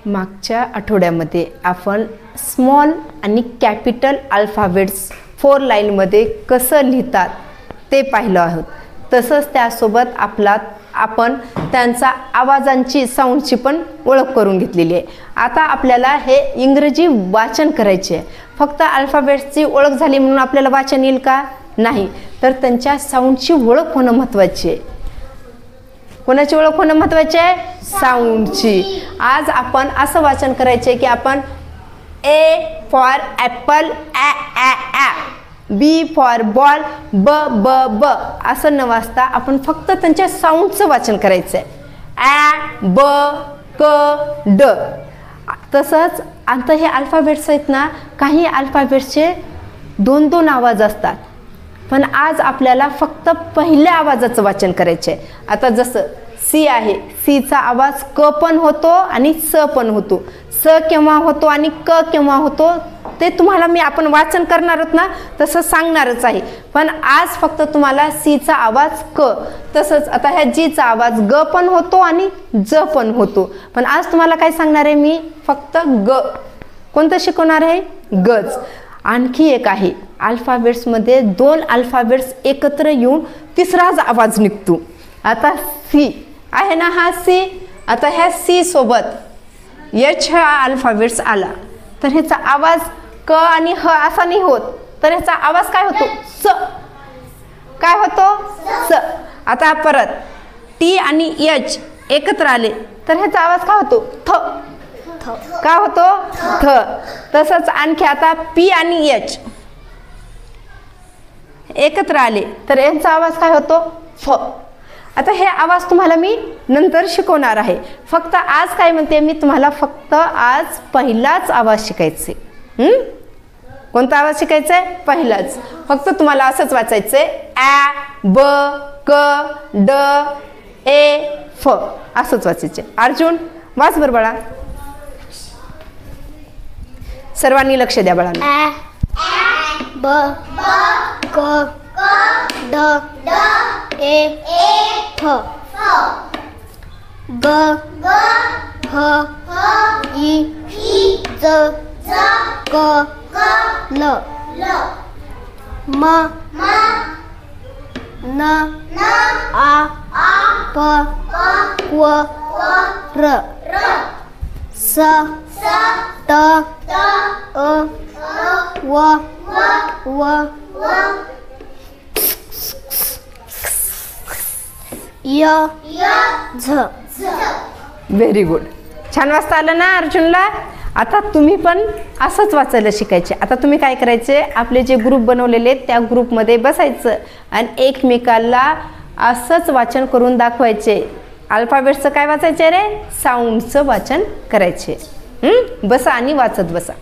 मागच्या आठवड्यामध्ये आपण स्मॉल आणि कॅपिटल अल्फाबेट्स 4 लाईनमध्ये कसं लिहितात ते पाहिलं आहोत. तसंच त्यासोबत आपण त्यांचा आवाजांची साऊंडची पण ओळख करून घेतलेली आहे. आता आपल्याला हे इंग्रजी वाचन करायचे आहे. फक्त अल्फाबेट्सची ओळख झाली म्हणून आपल्याला वाचन येईल का? नाही, तर त्यांच्या साऊंडची ओळख होणं महत्त्वाची आहे. कोणाची ओळख होणं महत्त्वाची आहे? साऊंडची. आज आपण असं वाचन करायचे की आपण ए फॉर ॲपल ॲ ॲ ॲ, बी फॉर बॉल ब ब ब असं न वाचता आपण फक्त त्यांच्या साऊंडचं वाचन करायचं आहे. ॲ ब क ड. तसंच आता हे अल्फाबेट्स आहेत ना, काही अल्फाबेट्सचे 2-2 आवाज असतात, पण आज आपल्याला फक्त पहिल्या आवाजाचं वाचन करायचं आहे. आता जसं सी आहे, सीचा आवाज क पण होतो आणि स पण होतो. स केव्हा होतो आणि क केव्हा होतो ते तुम्हाला आपण वाचन करणार आहोत ना, तसं सांगणारच आहे. पण आज फक्त तुम्हाला सीचा आवाज क, तसंच आता ह्या जीचा आवाज ग पण होतो आणि ज पण होतो. पण आज तुम्हाला काय सांगणार आहे मी? फक्त ग. कोणतं शिकवणार आहे? गज. आणखी एक आहे, अल्फाबेट्समध्ये 2 अल्फाबेट्स एकत्र येऊन तिसराच आवाज निघतो. आता सी आहे ना, हा सी. आता ह्या सी सोबत एच हा अल्फाबेट्स आला तर ह्याचा आवाज क आणि ह असा नाही होत, तर ह्याचा आवाज काय होतो? स. काय होतो? स. आता परत टी आणि एच एकत्र आले तर ह्याचा आवाज काय होतो? थ. काय होतो? थ. तसंच आणखी आता पी आणि एच एकत्र आले तर यांचा आवाज काय होतो? फ. आता हे आवाज तुम्हाला मी नंतर शिकवणार आहे. फक्त आज काय म्हणते मी तुम्हाला, फक्त आज पहिलाच आवाज शिकायचे. कोणता आवाज शिकायचा आहे? पहिलाच. फक्त तुम्हाला असंच वाचायचंय, ॲ ब क ड ए फ असंच वाचायचे. अर्जुन वाच बरं बाळा. सर्वांनी लक्ष द्या बाळांनो. ॲ ब क ड ए फ ग ह इ ज क ल म न आ प व र स त अ व य झ. Very good. छान वाचता आलं ना अर्जुनला? आता तुम्ही पण असंच वाचायला शिकायचे. आता तुम्ही काय करायचे, आपले जे ग्रुप बनवलेले आहेत त्या ग्रुपमध्ये बसायचं आणि एकमेकाला असंच वाचन करून दाखवायचे. अल्फाबेट्सचं काय वाचायचे रे? साऊंडचं वाचन करायचे. बसा आणि वाचत बसा.